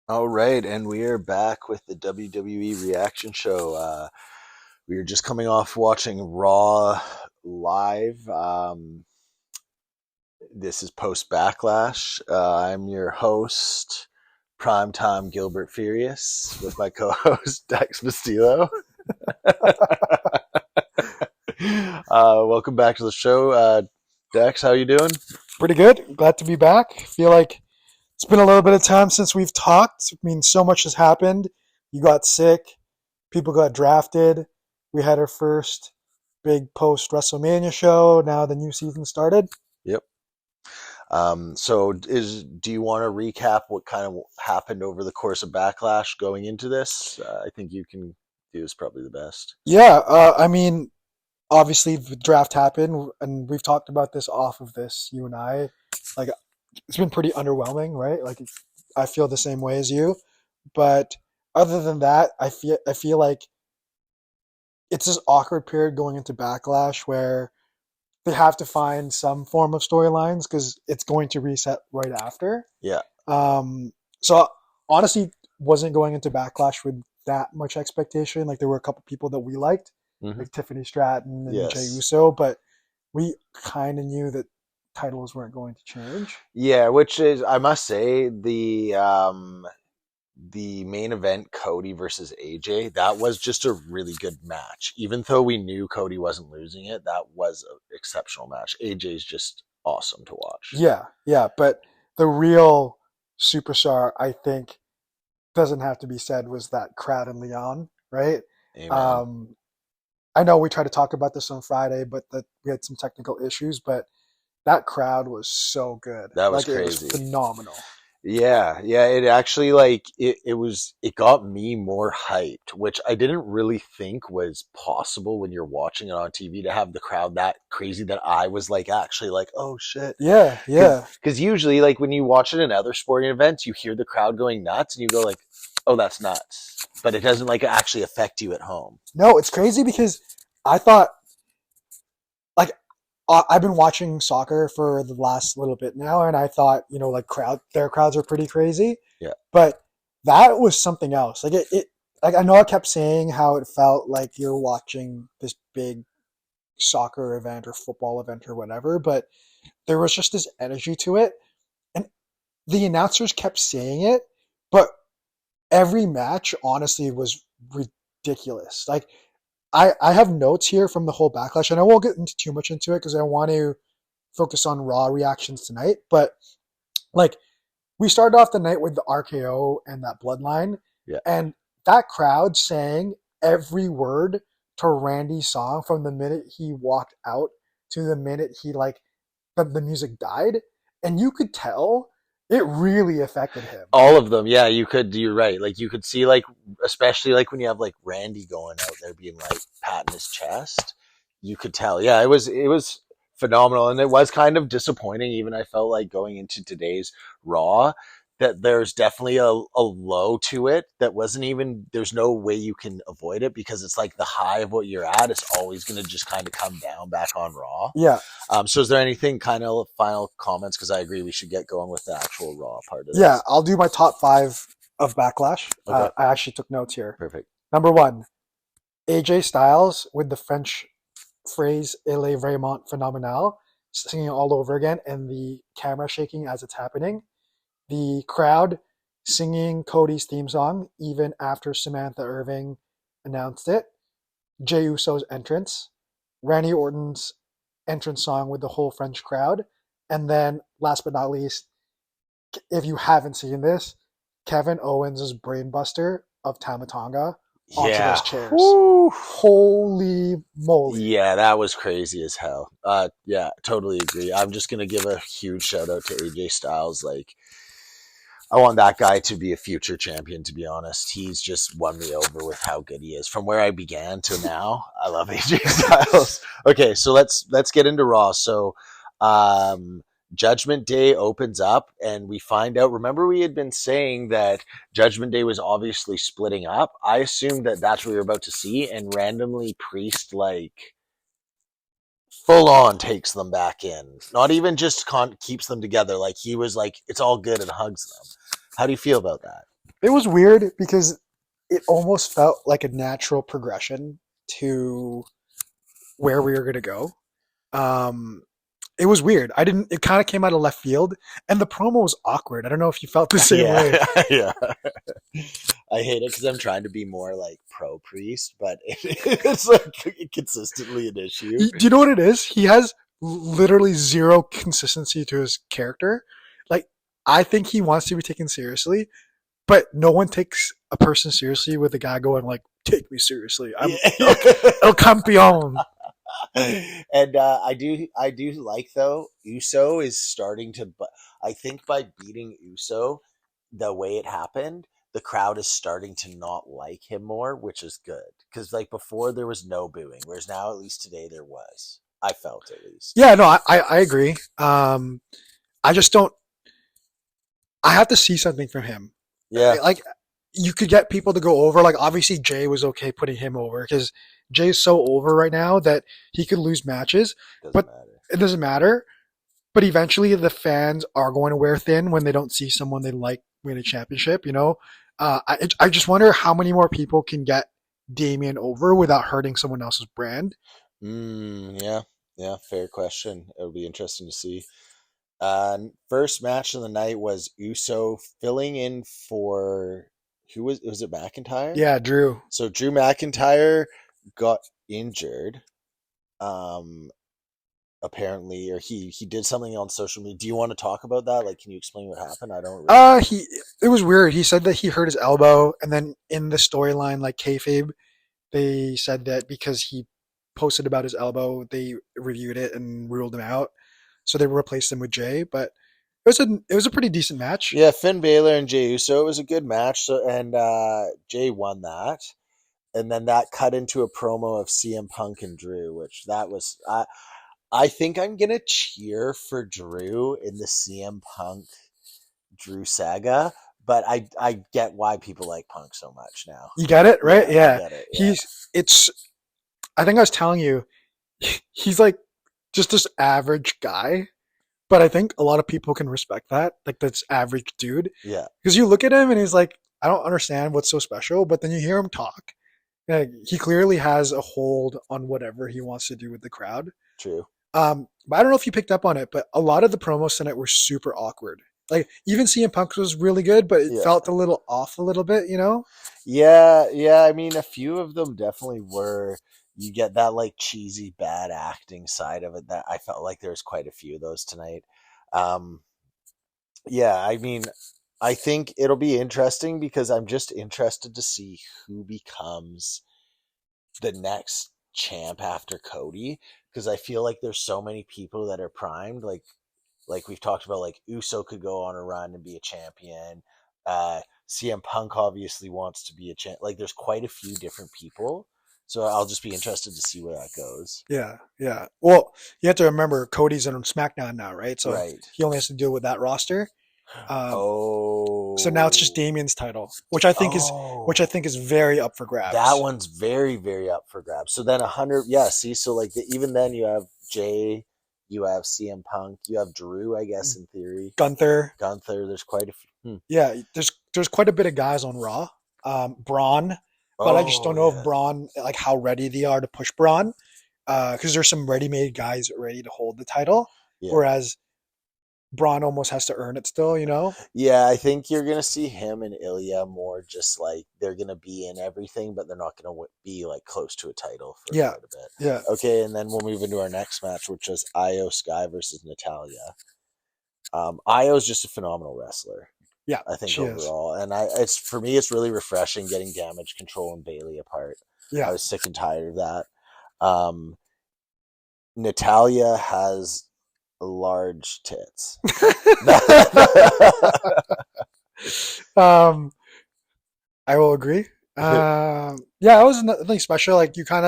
All right, and we are back with the WWE reaction show. We are just coming off watching Raw live. This is post Backlash. I'm your host, Primetime Gilbert Furious, with my co-host Dex Bastillo. Welcome back to the show, Dex. How you doing? Pretty good. Glad to be back. Feel like it's been a little bit of time since we've talked. I mean, so much has happened. You got sick. People got drafted. We had our first big post WrestleMania show. Now the new season started. Yep. Do you want to recap what kind of happened over the course of Backlash going into this? I think you can do is probably the best. Yeah. I mean, obviously the draft happened, and we've talked about this off of this. You and I, like, it's been pretty underwhelming, right? Like, I feel the same way as you. But other than that, I feel like it's this awkward period going into Backlash where they have to find some form of storylines because it's going to reset right after. Yeah. So honestly, wasn't going into Backlash with that much expectation. Like there were a couple people that we liked, Hmm. like Tiffany Stratton and Jey Yes. Uso, but we kind of knew that titles weren't going to change. Yeah, which is I must say the main event Cody versus AJ, that was just a really good match. Even though we knew Cody wasn't losing it, that was an exceptional match. AJ's just awesome to watch. Yeah, but the real superstar, I think, doesn't have to be said was that crowd in Leon, right? Amen. Um, I know we tried to talk about this on Friday, but that we had some technical issues. But that crowd was so good. That was Like it was crazy. phenomenal. Yeah, it actually it got me more hyped, which I didn't really think was possible when you're watching it on TV to have the crowd that crazy that I was like actually like, oh shit. Yeah, yeah. Because usually like when you watch it in other sporting events, you hear the crowd going nuts and you go like, oh, that's nuts. But it doesn't like actually affect you at home. No, it's crazy because I thought like I've been watching soccer for the last little bit now, and I thought like their crowds are pretty crazy, Yeah. but that was something else. Like it like I know I kept saying how it felt like you're watching this big soccer event or football event or whatever, but there was just this energy to it, and the announcers kept saying it, but every match honestly was ridiculous. Like I have notes here from the whole backlash, and I won't get into too much into it because I want to focus on Raw reactions tonight. But like we started off the night with the RKO and that bloodline, Yeah. and that crowd sang every word to Randy's song from the minute he walked out to the minute he like the music died, and you could tell it really affected him. All of them, yeah, you're right. Like you could see like especially like when you have like Randy going out there being like patting his chest, you could tell. Yeah, it was phenomenal and it was kind of disappointing even I felt like going into today's Raw that there's definitely a low to it that wasn't even there's no way you can avoid it because it's like the high of what you're at is always going to just kind of come down back on Raw. Yeah, So is there anything kind of final comments? Because I agree we should get going with the actual Raw part of yeah. this. I'll do my top five of backlash. Okay, I actually took notes here. perfect. Number one, AJ Styles with the French phrase "Il est vraiment phenomenal," singing all over again, and the camera shaking as it's happening. The crowd singing Cody's theme song even after Samantha Irving announced it. Jey Uso's entrance, Randy Orton's entrance song with the whole French crowd, and then last but not least, if you haven't seen this, Kevin Owens' brainbuster of Tamatonga onto those Yeah. chairs. Woo. Holy moly. Yeah, that was crazy as hell. Yeah, totally agree. I'm just gonna give a huge shout out to AJ Styles. Like, I want that guy to be a future champion. To be honest, he's just won me over with how good he is. From where I began to now, I love AJ Styles. Okay, so let's get into Raw. So, um, Judgment Day opens up, and we find out. Remember, we had been saying that Judgment Day was obviously splitting up. I assumed that that's what we were about to see, and randomly Priest like full on takes them back in. Not even just keeps them together. Like he was like, it's all good and hugs them. How do you feel about that? It was weird because it almost felt like a natural progression to where we were going to go. Um, it was weird. I didn't. It kind of came out of left field, and the promo was awkward. I don't know if you felt the same Yeah, way. yeah. I hate it because I'm trying to be more like pro priest, but it's like consistently an issue. Do you know what it is? He has literally zero consistency to his character. Like, I think he wants to be taken seriously, but no one takes a person seriously with a guy going like, "Take me seriously. I'm el campeón." And I do like though Uso is starting to. I think by beating Uso, the way it happened, the crowd is starting to not like him more, which is good because like before there was no booing, whereas now at least today there was. I felt at least. Yeah, no, I agree. I just don't. I have to see something from him. Yeah, Like, you could get people to go over. Like, obviously Jay was okay putting him over because Jay's so over right now that he could lose matches, doesn't but matter. it doesn't matter. But eventually, the fans are going to wear thin when they don't see someone they like win a championship. I just wonder how many more people can get Damian over without hurting someone else's brand. Yeah, yeah. Fair question. It'll be interesting to see. First match of the night was Uso filling in for who was it McIntyre? Yeah, Drew. So Drew McIntyre got injured. Um, apparently, or he did something on social media. Do you want to talk about that? Like, can you explain what happened? I don't really know. It was weird. He said that he hurt his elbow, and then in the storyline, like kayfabe, they said that because he posted about his elbow, they reviewed it and ruled him out. So they replaced him with Jay, but it was a pretty decent match. Yeah, Finn Balor and Jey Uso. It was a good match. So and Jay won that, and then that cut into a promo of CM Punk and Drew, which that was. I think I'm gonna cheer for Drew in the CM Punk Drew saga, but I get why people like Punk so much now. You get it, right? Yeah, I Yeah. get it. Yeah. It's I think I was telling you, he's like just this average guy, but I think a lot of people can respect that, like this average dude. Yeah. Because you look at him and he's like, I don't understand what's so special, but then you hear him talk. Like, he clearly has a hold on whatever he wants to do with the crowd. True. But I don't know if you picked up on it, but a lot of the promos tonight were super awkward. Like, even CM Punk was really good, but it Yeah. felt a little off a little bit, you know? Yeah. I mean, a few of them definitely were. You get that like cheesy bad acting side of it that I felt like there was quite a few of those tonight. Um, yeah, I mean, I think it'll be interesting because I'm just interested to see who becomes the next champ after Cody because I feel like there's so many people that are primed like we've talked about like Uso could go on a run and be a champion. CM Punk obviously wants to be a champ. Like there's quite a few different people. So I'll just be interested to see where that goes. Yeah, yeah. Well, you have to remember Cody's on SmackDown now, right? So Right. he only has to deal with that roster. So now it's just Oh. Damien's title, which I think is very up for grabs. That one's very, very up for grabs. So then 100, yeah. See, so like even then you have Jay, you have CM Punk, you have Drew, I guess in theory. Gunther. There's quite a few. Yeah, there's quite a bit of guys on Raw. Braun, but I just don't know if Braun, like how ready they are to push Braun, because there's some ready-made guys ready to hold the title, whereas Braun almost has to earn it still, you know? Yeah, I think you're going to see him and Ilya more just like they're going to be in everything, but they're not going to be like close to a title for quite a bit. Yeah. Okay, and then we'll move into our next match, which is Io Sky versus Natalia. Io's just a phenomenal wrestler. Yeah, I think overall, and it's for me, it's really refreshing getting Damage Control and Bailey apart. Yeah, I was sick and tired of that. Natalia has large tits. I will agree. Yeah, it was nothing special. Like you saw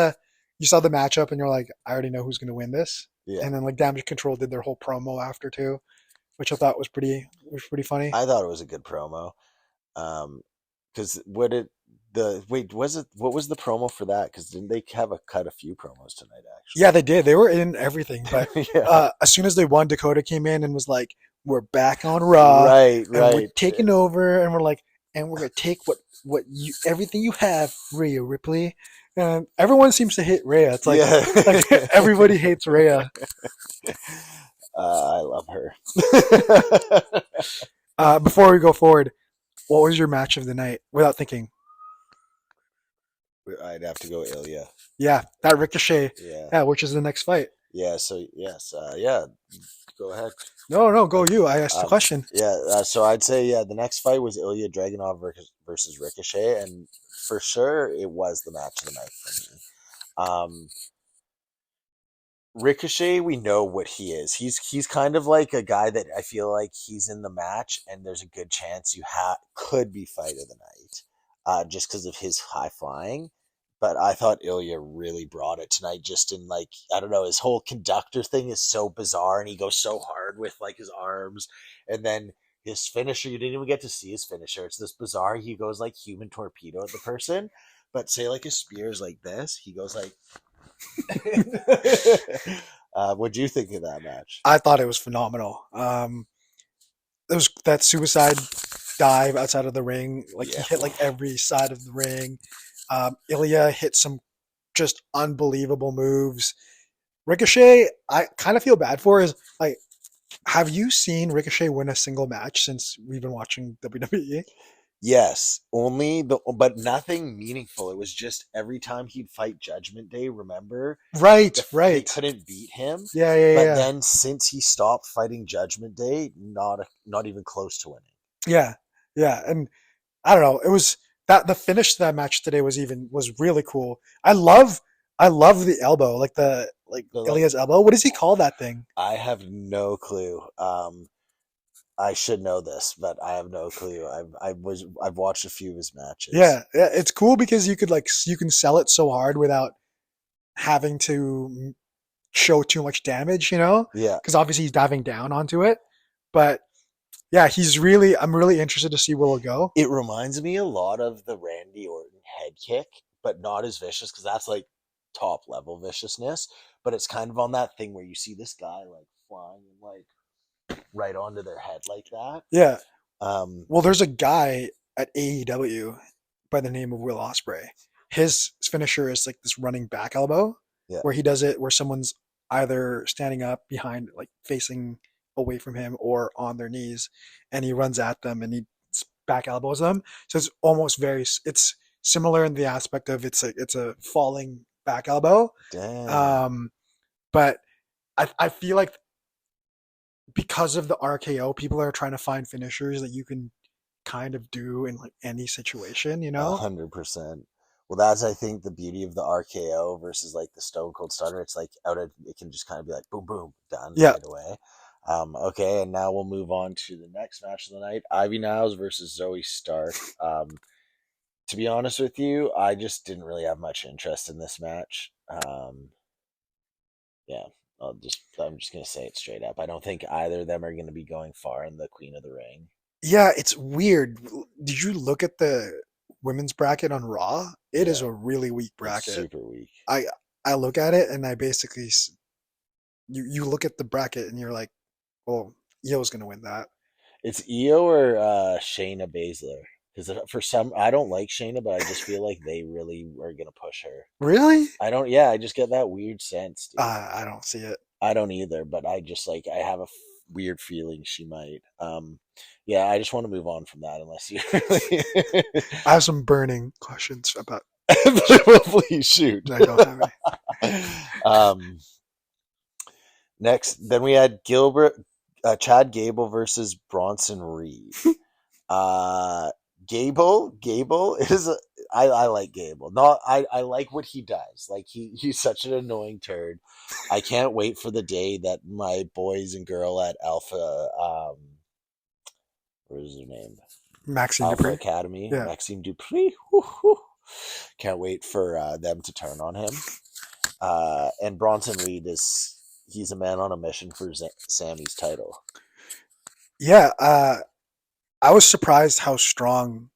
the matchup and you're like, I already know who's going to win this. Yeah. And then like Damage Control did their whole promo after too, which I thought was pretty funny. I thought it was a good promo. Because what was the promo for that? Because didn't they have cut a few promos tonight? Actually, yeah, they did. They were in everything. But yeah. As soon as they won, Dakota came in and was like, "We're back on Raw, right? We're taking over." And we're like, and we're gonna take what you everything you have, Rhea Ripley. And everyone seems to hate Rhea. It's Yeah. like everybody hates Rhea. I love her. Before we go forward, what was your match of the night? Without thinking. I'd have to go Ilya. Yeah, that Ricochet. Yeah. Yeah, which is the next fight. Yeah. So yes. Yeah. Go ahead. No, go you. I asked the question. Yeah. So I'd say the next fight was Ilya Dragonov versus Ricochet, and for sure it was the match of the night for me. Ricochet, we know what he is. He's kind of like a guy that I feel like he's in the match, and there's a good chance you could be fight of the night, just because of his high flying. But I thought Ilya really brought it tonight. Just in like I don't know, his whole conductor thing is so bizarre, and he goes so hard with like his arms, and then his finisher. You didn't even get to see his finisher. It's this bizarre. He goes like human torpedo at the person, but say like his spear is like this. He goes like. What'd you think of that match? I thought it was phenomenal. It was that suicide dive outside of the ring. Like he hit like every side of the ring. Ilya hit some just unbelievable moves. Ricochet, I kind of feel bad for. Is like, have you seen Ricochet win a single match since we've been watching WWE? Yes, but nothing meaningful. It was just every time he'd fight Judgment Day. Remember, Right. they couldn't beat him. Yeah. But then since he stopped fighting Judgment Day, not even close to winning. Yeah, and I don't know. It was that the finish to that match today was really cool. I love the elbow, like Ilya's elbow. What does he call that thing? I have no clue. I should know this, but I have no clue. I've watched a few of his matches. Yeah, it's cool because you can sell it so hard without having to show too much damage, you know? Yeah. Because obviously he's diving down onto it, but yeah, I'm really interested to see where it'll go. It reminds me a lot of the Randy Orton head kick, but not as vicious because that's like top level viciousness. But it's kind of on that thing where you see this guy like flying and like right onto their head like that. Yeah. Well, there's a guy at AEW by the name of Will Ospreay. His finisher is like this running back elbow, where he does it where someone's either standing up behind, like facing away from him, or on their knees, and he runs at them and he back elbows them. So it's almost it's similar in the aspect of it's a falling back elbow. Damn. But I feel like because of the RKO, people are trying to find finishers that you can kind of do in like any situation, you know? 100%. Well, that's I think the beauty of the RKO versus like the Stone Cold Stunner. It's like it can just kind of be like boom, boom, done right away. Okay, and now we'll move on to the next match of the night: Ivy Niles versus Zoe Stark. To be honest with you, I just didn't really have much interest in this match. Yeah, I'm just gonna say it straight up. I don't think either of them are gonna be going far in the Queen of the Ring. Yeah, it's weird. Did you look at the women's bracket on Raw? It is a really weak bracket. It's super weak. I look at it and I basically you look at the bracket and you're like, well, Io's gonna win that. It's Io or Shayna Baszler. Because for some, I don't like Shayna, but I just feel like they really are gonna push her. Really? I don't. Yeah, I just get that weird sense. Dude. I don't see it. I don't either, but I just like I have a weird feeling she might. Yeah, I just want to move on from that unless you. I have some burning questions about. Please shoot. I don't have any. Next, then we had Chad Gable versus Bronson Reed. Gable is I like Gable. I like what he does. Like he's such an annoying turd. I can't wait for the day that my boys and girl at Alpha what is her name? Maxime Alpha Dupree Academy. Yeah. Maxime Dupree. Woo-hoo. Can't wait for them to turn on him. And Bronson Reed he's a man on a mission for Sammy's title. Yeah, I was surprised how strong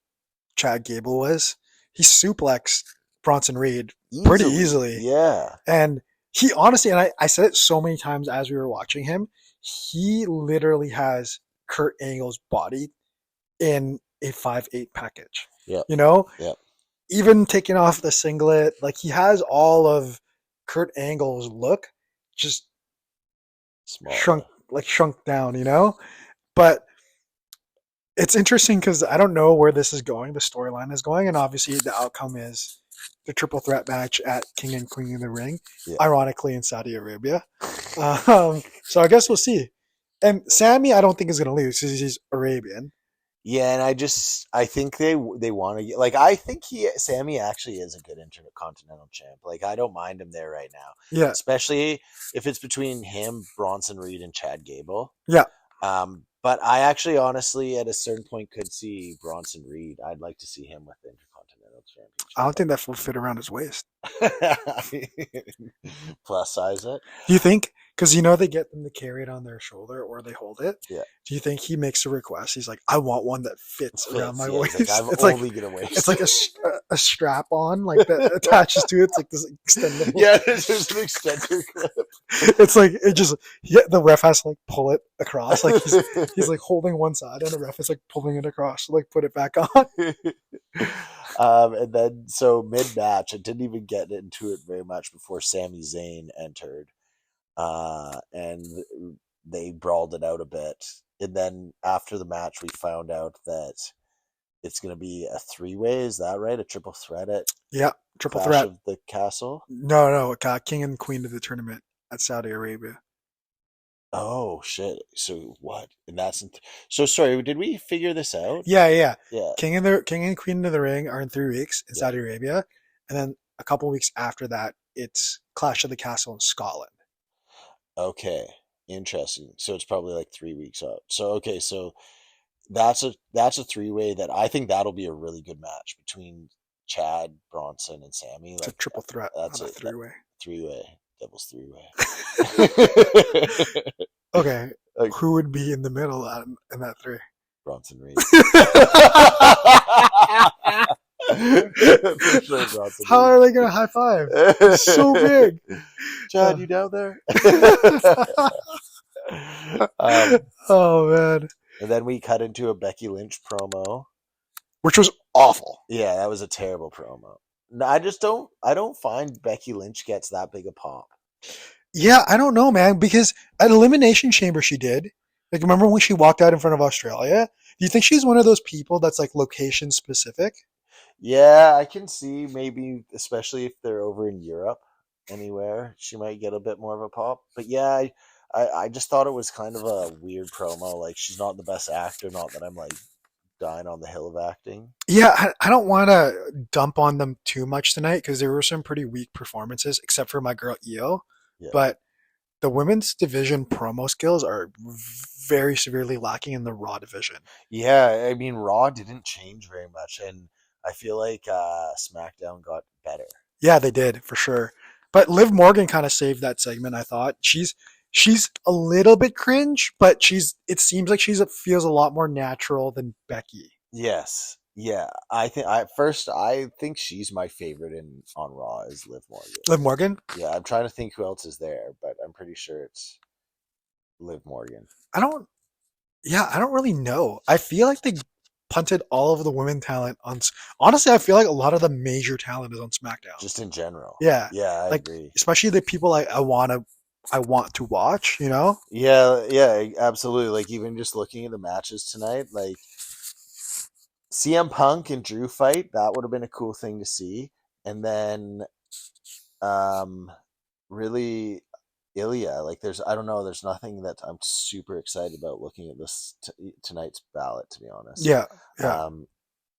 Chad Gable was. He suplexed Bronson Reed pretty easily. Yeah. And he honestly, and I said it so many times as we were watching him, he literally has Kurt Angle's body in a 5'8" package. Yep. You know, Yep. even taking off the singlet, like he has all of Kurt Angle's look, just Small. shrunk down. You know, but it's interesting because I don't know where this is going, the storyline is going, and obviously the outcome is the triple threat match at King and Queen of the Ring, Yeah. ironically in Saudi Arabia. So I guess we'll see. And Sammy, I don't think is going to lose because he's Arabian. Yeah, and I think they want to like. I think Sammy actually is a good intercontinental champ. Like, I don't mind him there right now. Yeah, Especially if it's between him, Bronson Reed, and Chad Gable. yeah. But I actually, honestly, at a certain point, could see Bronson Reed. I'd like to see him with the Intercontinental I don't Championship. think that will fit around his waist. Plus size it. Do you think? Because you know they get them to carry it on their shoulder or they hold it. Yeah. Do you think he makes a request? He's like, I want one that fits around my waist. He's like, it's only gonna waist. It's like a strap on, like that attaches to it. It's like this extendable. Yeah, there's an extender clip. It's like the ref has to like pull it across. Like he's like holding one side and the ref is like pulling it across to like put it back on. And then so mid match, I didn't even get into it very much before Sami Zayn entered. And they brawled it out a bit. And then after the match, we found out that it's going to be a 3-way. Is that right? A triple threat at Triple Clash threat of the Castle? No, King and Queen of the tournament at Saudi Arabia. Oh, shit. So what? And that's so sorry, did we figure this out? Yeah. Yeah. King and Queen of the Ring are in 3 weeks in Saudi Arabia. And then a couple weeks after that, it's Clash of the Castle in Scotland. Okay. Interesting. So it's probably like 3 weeks out. So okay, so that's a 3-way that I think that'll be a really good match between Chad, Bronson, and Sammy. It's like a triple threat, that's not a 3-way. 3-way. Devil's 3-way. Okay. Like, who would be in the middle in that 3? Bronson Reed. For sure, Bronson How Reed. are they going to high five? It's so big. Chad, you down there? Oh man. And then we cut into a Becky Lynch promo, which was awful. Yeah, that was a terrible promo. No, I don't find Becky Lynch gets that big a pop. Yeah, I don't know, man, because at Elimination Chamber she did. Like, remember when she walked out in front of Australia? Do you think she's one of those people that's like location specific? Yeah, I can see maybe, especially if they're over in Europe, anywhere, she might get a bit more of a pop. But yeah, I just thought it was kind of a weird promo. Like, she's not the best actor. Not that I'm like dying on the hill of acting. Yeah, I don't want to dump on them too much tonight because there were some pretty weak performances, except for my girl Io. Yeah. But the women's division promo skills are very severely lacking in the Raw division. Yeah, I mean, Raw didn't change very much, and I feel like SmackDown got better. Yeah, they did, for sure. But Liv Morgan kind of saved that segment, I thought. She's a little bit cringe, but it seems like she feels a lot more natural than Becky. Yes. Yeah. I think she's my favorite on Raw is Liv Morgan. Liv Morgan? Yeah, I'm trying to think who else is there, but I'm pretty sure it's Liv Morgan. I don't really know. I feel like they punted all of the women talent on. Honestly, I feel like a lot of the major talent is on SmackDown. Just in general. Yeah. Yeah, I agree. Especially the people I want to watch, you know? Yeah, absolutely. Like, even just looking at the matches tonight, like CM Punk and Drew fight, that would have been a cool thing to see. And then really Ilya, like there's nothing that I'm super excited about looking at this tonight's ballot, to be honest. Yeah.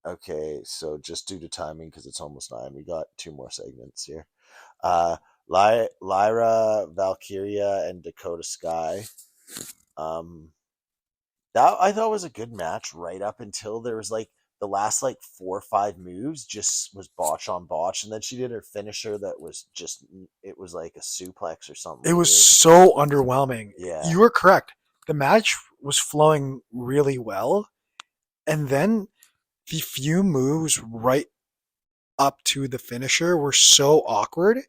Okay, so just due to timing, because it's almost 9, we got 2 more segments here. Lyra, Valkyria, and Dakota Sky. That I thought was a good match right up until there was like the last like 4 or 5 moves just was botch on botch, and then she did her finisher that was just, it was like a suplex or something. It was so underwhelming. Yeah, you were correct. The match was flowing really well, and then the few moves right up to the finisher were so awkward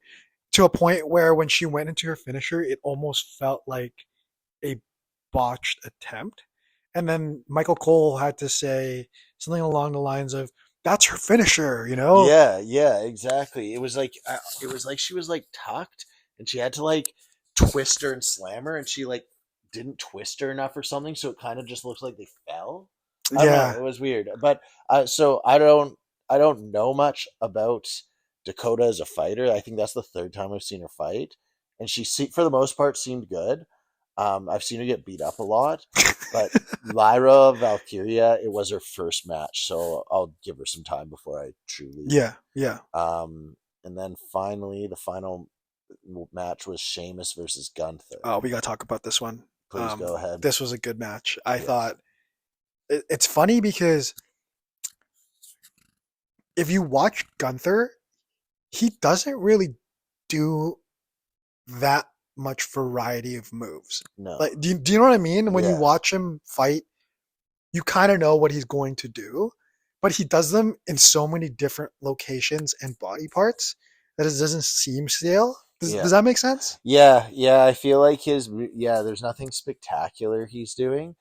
to a point where when she went into her finisher, it almost felt like a botched attempt. And then Michael Cole had to say something along the lines of, "That's her finisher," you know? Yeah, yeah, exactly. It was like she was like tucked, and she had to like twist her and slam her, and she like didn't twist her enough or something, so it kind of just looks like they fell. I don't know. Yeah, It was weird, but so I don't know much about Dakota as a fighter. I think that's the third time I've seen her fight, and for the most part seemed good. I've seen her get beat up a lot, but Lyra Valkyria, it was her first match, so I'll give her some time before I truly. yeah, yeah. And then finally, the final match was Sheamus versus Gunther. Oh, we got to talk about this one. Please go ahead. This was a good match. I Yes. thought it's funny because if you watch Gunther, he doesn't really do that much variety of moves. No. Like, do you know what I mean? When you Yeah. watch him fight, you kind of know what he's going to do, but he does them in so many different locations and body parts that it doesn't seem stale. Yeah. Does that make sense? Yeah. Yeah. I feel like there's nothing spectacular he's doing,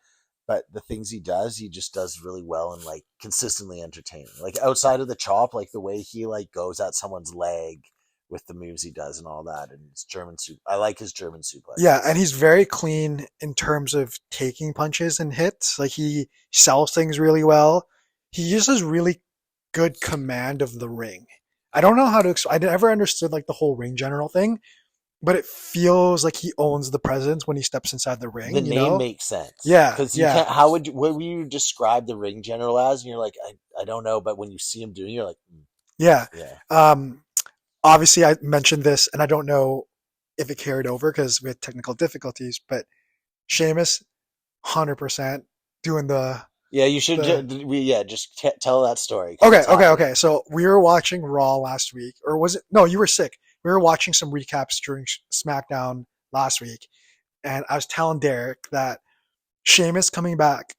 but the things he does, he just does really well and like consistently entertaining. Like outside of the chop, like the way he like goes at someone's leg with the moves he does and all that, and his German soup. I like his German Yeah, suplexes. and he's very clean in terms of taking punches and hits. Like he sells things really well. He uses really good command of the ring. I don't know how to. I never understood like the whole ring general thing, but it feels like he owns the presence when he steps inside the The ring. You name know? makes sense Yeah, because you yeah, can't. What would you describe the ring general as? And you're like, I don't know, but when you see him doing, you're like, yeah. yeah, Um, Obviously, I mentioned this, and I don't know if it carried over because we had technical difficulties. But Sheamus, 100% doing yeah. You should, the just tell that story because Okay, it's okay, happening. okay. So we were watching Raw last week, or was it? No, you were sick. We were watching some recaps during SmackDown last week, and I was telling Derek that Sheamus coming back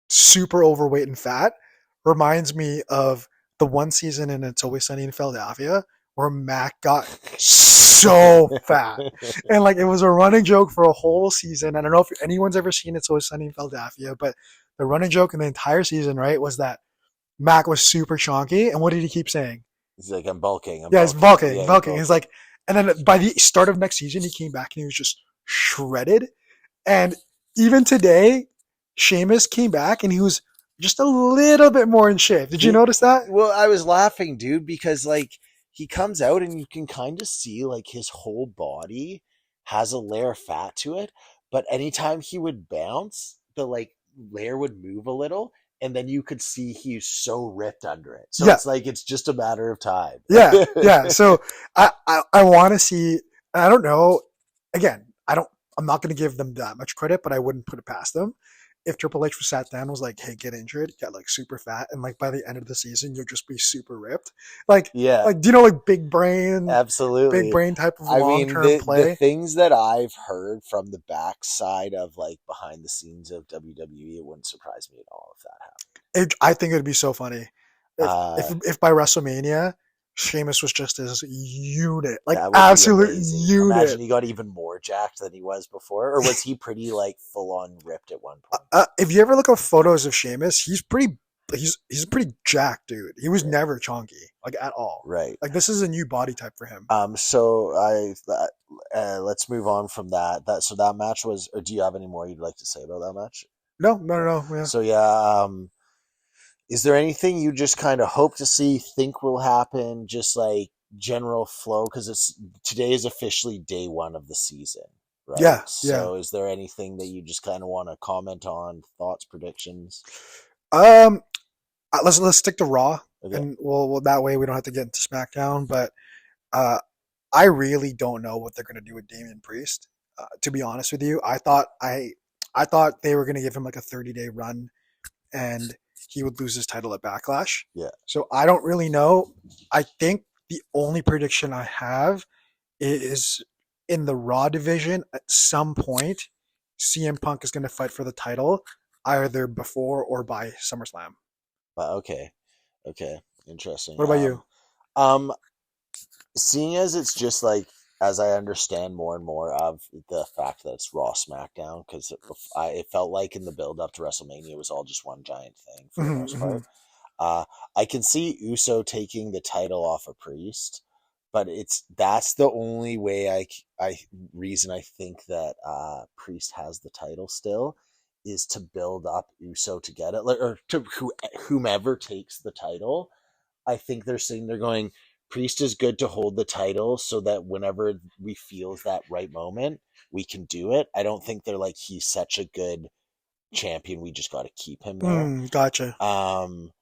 super overweight and fat reminds me of the one season in It's Always Sunny in Philadelphia where Mac got so fat. And like it was a running joke for a whole season. I don't know if anyone's ever seen It's Always Sunny in Philadelphia, but the running joke in the entire season, right, was that Mac was super chonky. And what did he keep saying? He's like, I'm bulking, I'm Yeah, he's bulking. bulking, Yeah, he's bulking. He's bulking. like, and then by the start of next season, he came back and he was just shredded. And even today, Sheamus came back and he was just a little bit more in shape. Did you He, notice that? well, I was laughing, dude, because like he comes out and you can kind of see like his whole body has a layer of fat to it, but anytime he would bounce, the like layer would move a little, and then you could see he's so ripped under it. So Yeah, it's like it's just a matter of time. yeah, yeah. So I want to see. I don't know. Again, I don't. I'm not going to give them that much credit, but I wouldn't put it past them. If Triple H was sat down, was like, "Hey, get injured, get like super fat, and like by the end of the season, you'll just be super ripped." Like, Yeah, like do you know like big absolutely. brain type of I long mean, term the play? things that I've heard from the backside of like behind the scenes of WWE, it wouldn't surprise me at all if that happened. I think it'd be so funny Uh, if by WrestleMania, Sheamus was just this unit, like that would be absolute amazing. unit. Imagine he got even more jacked than he was before, or was he pretty like full on ripped at one point? If you ever look at photos of Sheamus, he's a pretty jacked dude. He was Right, never chonky, like at all. right. Like this is a new body type for him. So let's move on from that. That match was. Or do you have any more you'd like to say about that match? No, no, no, no. Yeah. So yeah. Is there anything you just kind of hope to see, think will happen, just like general flow? Because today is officially day one of the season, right? Yeah, yeah. So is there anything that you just kind of want to comment on, thoughts, predictions? Um, let's stick to Raw, Okay. and we'll that way we don't have to get into SmackDown. But uh, I really don't know what they're gonna do with Damian Priest. To be honest with you, I thought they were gonna give him like a 30-day run and he would lose his title at Backlash. Yeah. So I don't really know. I think the only prediction I have is in the Raw division at some point, CM Punk is going to fight for the title either before or by SummerSlam. Okay. Okay. Interesting. What about you? Um, Seeing as it's just like as I understand more and more of the fact that it's Raw SmackDown, because it felt like in the build up to WrestleMania it was all just one giant thing for the Hmm. most Hmm. part. Uh, I can see Uso taking the title off of Priest, but that's the only way I reason I think that Priest has the title still is to build up Uso to get it, like, or to whomever takes the title. I think they're saying they're going. Priest is good to hold the title so that whenever we feel that right moment, we can do it. I don't think they're like he's such a good champion. We just got to keep him there. Gotcha. Um,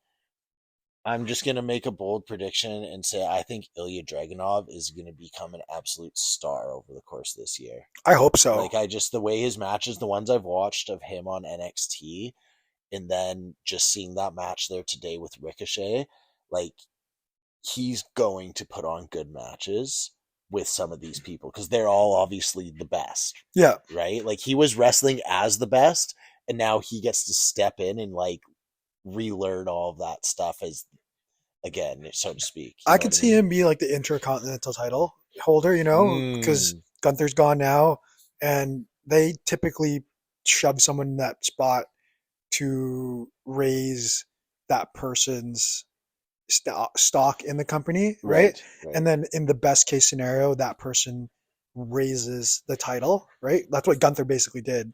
I'm just gonna make a bold prediction and say I think Ilya Dragonov is gonna become an absolute star over the course of this year. I hope so. Like I just the way his matches, the ones I've watched of him on NXT, and then just seeing that match there today with Ricochet, like he's going to put on good matches with some of these people because they're all obviously the best, Yeah. right? Like he was wrestling as the best, and now he gets to step in and like relearn all of that stuff as again, so to speak. You I know could what I see mean? him be like the intercontinental title holder, because Mm, Gunther's gone now, and they typically shove someone in that spot to raise that person's stock in the company, right? right, right. And then in the best case scenario, that person raises the title, right? That's what Gunther basically did.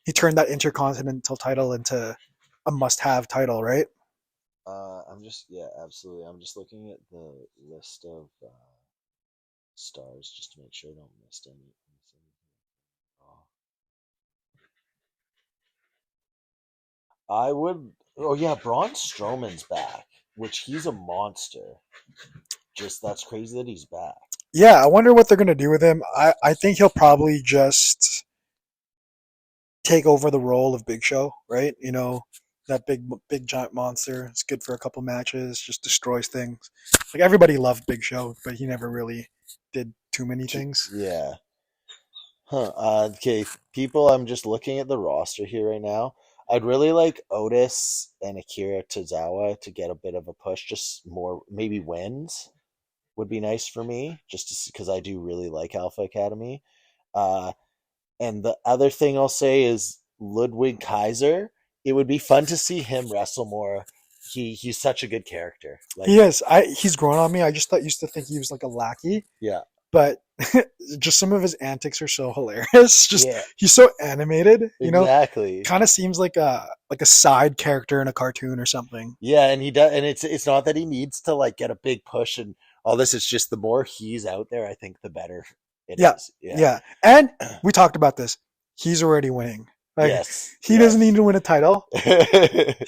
He turned that intercontinental title into a must-have title, right? I'm just yeah, absolutely. I'm just looking at the list of stars just to make sure I don't miss any. Oh. I would. Oh yeah, Braun Strowman's back, which he's a monster. Just that's crazy that he's back. Yeah, I wonder what they're gonna do with him. I think he'll probably just take over the role of Big Show, right? That big giant monster. It's good for a couple matches, just destroys things. Like everybody loved Big Show, but he never really did too many things. Yeah. Huh. Okay, people. I'm just looking at the roster here right now. I'd really like Otis and Akira Tozawa to get a bit of a push, just more maybe wins would be nice for me, just because I do really like Alpha Academy. Uh, and the other thing I'll say is Ludwig Kaiser. It would be fun to see him wrestle more. He's such a good character. He Like, is. He's grown on me. I just thought used to think he was like a lackey, yeah, but just some of his antics are so hilarious. Just yeah, he's so animated. exactly. Kind of seems like a side character in a cartoon or something. Yeah, and he does, and it's not that he needs to like get a big push and all this. It's just the more he's out there, I think the better it Yeah, is. Yeah. yeah. And we talked about this. He's already winning. Like Yes. he doesn't need Yes. to win a title.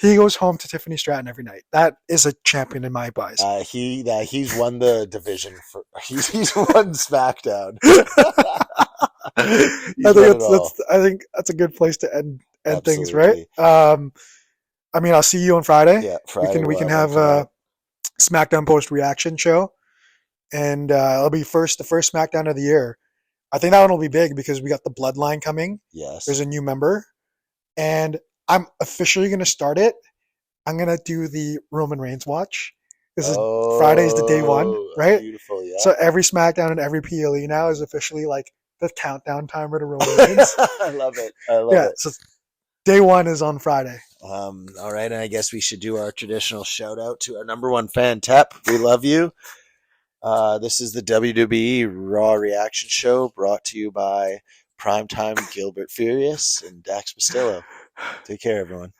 He goes home to Tiffany Stratton every night. That is a champion in my eyes. He's won the division for he's won SmackDown. I He's think won it all. I think that's a good place to end things, right? Absolutely. I mean, I'll see you on Friday. Yeah. We Friday can we we'll can have one have coming a up. SmackDown post reaction show, and it'll be the first SmackDown of the year. I think that one will be big because we got the Bloodline coming. There's Yes. a new member, and I'm officially going to start it. I'm going to do the Roman Reigns watch. This is Friday's the day one, Oh, right? beautiful. Yeah. So every SmackDown and every PLE now is officially like the countdown timer to Roman Reigns. I love it. I love Yeah, it. so day one is on Friday. All right, and I guess we should do our traditional shout out to our number one fan, Tep. We love you. This is the WWE Raw Reaction Show brought to you by Primetime Gilbert Furious and Dax Bastillo. Take care, everyone.